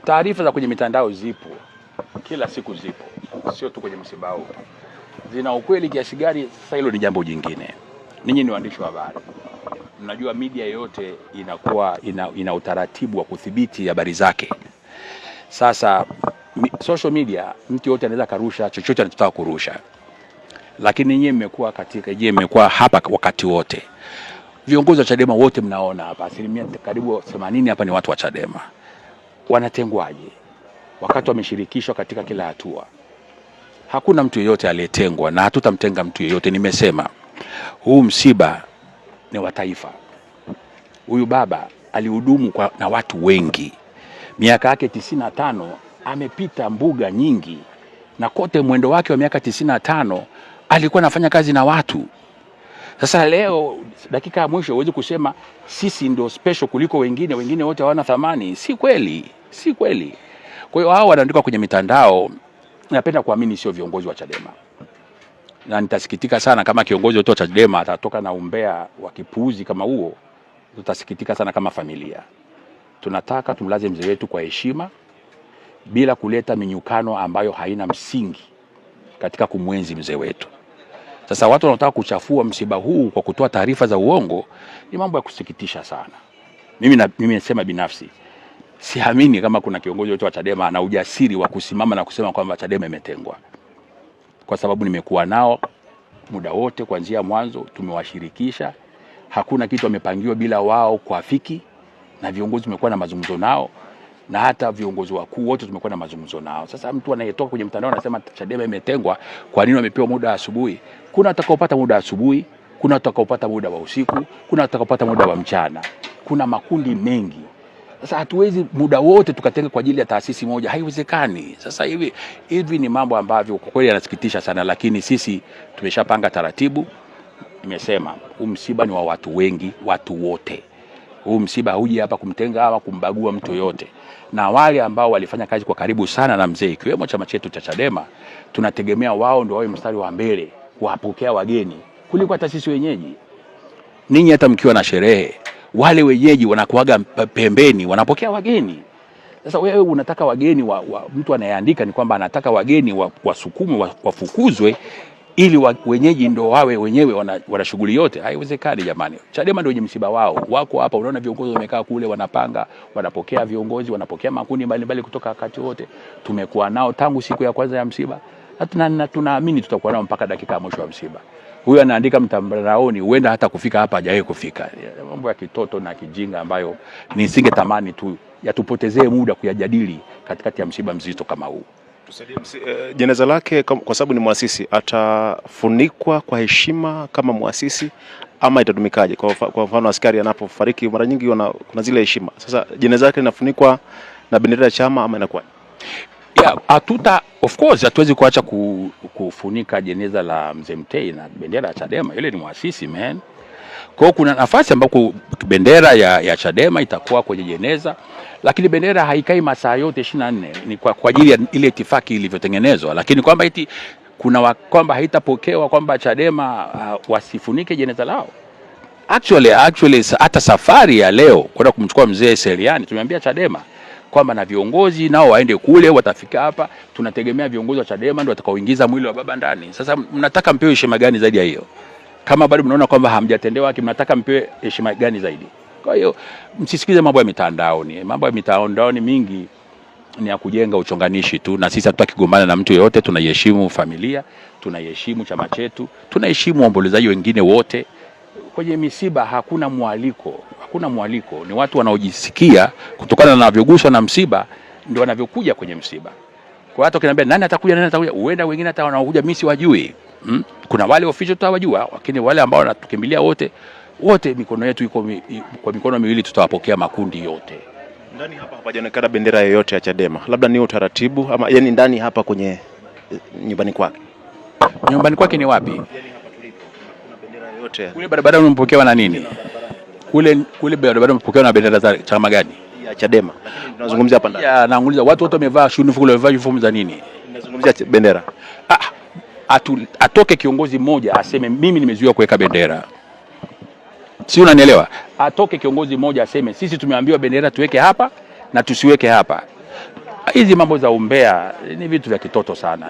Taarifa za kwenye mitandao zipo, kila siku zipo, sio tu kwenye msiba huu. Zina ukweli kiasi gani? Sasa hilo ni jambo jingine. Ninyi ni waandishi wa habari, mnajua media yote inakuwa ina utaratibu wa kudhibiti habari zake. Sasa social media, mtu yote anaweza karusha chochote anachotaka kurusha, lakini nyinyi mmekuwa hapa wakati wote. Viongozi wa Chadema wote mnaona hapa, asilimia karibu 80 hapa ni watu wa Chadema. Wanatengwaje wakati wameshirikishwa katika kila hatua? Hakuna mtu yeyote aliyetengwa na hatutamtenga mtu yeyote. Nimesema huu msiba ni wa taifa. Huyu baba alihudumu na watu wengi, miaka yake 95, amepita mbuga nyingi, na kote mwendo wake wa miaka 95 alikuwa anafanya kazi na watu. Sasa leo dakika ya mwisho huwezi kusema sisi ndio special kuliko wengine wote hawana thamani. Si kweli, si kweli. Kwa hiyo hao wanaandika kwenye mitandao, napenda kuamini sio viongozi wa Chadema. Na nitasikitika sana kama kiongozi wa Chadema atatoka na umbea wa kipuuzi kama huo. Tutasikitika sana kama familia. Tunataka tumlaze mzee wetu kwa heshima bila kuleta minyukano ambayo haina msingi katika kumwenzi mzee wetu. Sasa watu wanataka kuchafua msiba huu kwa kutoa taarifa za uongo, ni mambo ya kusikitisha sana. Mimi nasema binafsi, siamini kama kuna kiongozi wote wa Chadema ana ujasiri wa kusimama na kusema kwamba Chadema imetengwa. Kwa sababu nimekuwa nao muda wote kuanzia mwanzo, tumewashirikisha. Hakuna kitu wamepangiwa bila wao kuafiki, na viongozi tumekuwa na mazungumzo nao, na hata viongozi wakuu wote tumekuwa na mazungumzo nao. Sasa mtu anayetoka kwenye mtandao anasema Chadema imetengwa, kwa nini wamepewa muda asubuhi? Kuna watakaopata muda asubuhi, kuna watakaopata muda wa usiku, kuna watakaopata muda wa mchana. Kuna makundi mengi. Sasa hatuwezi muda wote tukatenga kwa ajili ya taasisi moja, haiwezekani. Sasa hivi ni mambo ambavyo kwa kweli yanasikitisha sana, lakini sisi tumeshapanga taratibu. Nimesema huu msiba ni wa watu wengi, watu wote. Huu msiba huji hapa kumtenga au kumbagua mtu yote. Na wale ambao walifanya kazi kwa karibu sana na mzee, ikiwemo chama chetu cha Chadema, tunategemea wao ndio wawe mstari wa mbele kuwapokea wageni kuliko hata sisi wenyeji. Ninyi hata mkiwa na sherehe, wale wenyeji wanakuaga pembeni, wanapokea wageni. Sasa wewe unataka wageni mtu anayeandika ni kwamba anataka wageni wasukumwe, wafukuzwe ili wenyeji ndio wawe wenyewe wana shughuli yote. Haiwezekani jamani. Chadema ndio wenye msiba wao. Wako hapa, unaona viongozi wamekaa kule wanapanga, wanapokea viongozi, wanapokea makundi mbalimbali kutoka wakati wote. Tumekuwa nao tangu siku ya kwanza ya msiba. Na tunaamini tutakuwa nao mpaka dakika ya mwisho wa msiba. Huyu anaandika mtandaoni, huenda hata kufika hapa hajawahi kufika. Mambo ya kitoto na kijinga ambayo nisingetamani tu yatupotezee muda kuyajadili katikati ya msiba mzito kama huu. Jeneza lake kwa sababu ni muasisi, atafunikwa kwa heshima kama muasisi ama itatumikaje? Kwa mfano askari anapofariki mara nyingi kuna zile heshima. Sasa jeneza lake linafunikwa na bendera ya chama ama inakuwa? Of course hatuwezi kuacha kufunika jeneza la Mzee Mtei na bendera ya Chadema. Yule ni muasisi man. Kwa kuna nafasi ambako bendera ya Chadema itakuwa kwenye jeneza, lakini bendera haikai masaa yote 24. Ni kwa ajili ya ile itifaki ilivyotengenezwa, lakini kwamba kwamba haitapokewa kwamba Chadema wasifunike jeneza lao. Actually hata safari ya leo kwenda kumchukua mzee Seriani tumeambia Chadema kwamba na viongozi nao waende kule, watafika hapa. Tunategemea viongozi wa Chadema ndio watakaoingiza mwili wa baba ndani. Sasa mnataka mpewe heshima gani zaidi ya hiyo? Kama bado mnaona kwamba hamjatendewa haki, mnataka mpewe heshima gani zaidi? Kwa hiyo msisikize mambo ya mitandaoni. Mambo ya mitandaoni mingi ni ya kujenga uchonganishi tu, na sisi hatutaki kugombana na mtu yeyote. Tunaheshimu familia, tunaheshimu chama chetu, tunaheshimu waombolezaji wengine wote. Kwenye misiba hakuna mwaliko, ni watu wanaojisikia kutokana na wanavyoguswa na msiba ndio wanavyokuja kwenye msiba. Kwa hata ukiniambia nani atakuja, huenda wengine hata wanaokuja mimi siwajui. Kuna wale official tutawajua, lakini wale ambao wanatukimbilia wote mikono yetu iko kwa mikono miwili, tutawapokea makundi yote. Ndani hapa hapajaonekana bendera yoyote ya Chadema. Labda ni utaratibu ama yani ndani hapa kwenye nyumbani kwake. Nyumbani kwake ni wapi? Yani hapa tulipo kuna bendera yoyote. Kule barabara unapokewa na nini? Kule barabara unapokewa na bendera za chama gani? Ya Chadema. Lakini tunazungumzia hapa ndani. Naanguliza watu wote wamevaa uniform, wamevaa uniform za nini? Tunazungumzia bendera. Atoke kiongozi mmoja aseme mimi nimezuia kuweka bendera. Si unanielewa? Atoke kiongozi mmoja aseme sisi tumeambiwa bendera tuweke hapa na tusiweke hapa. Hizi mambo za umbea ni vitu vya kitoto sana.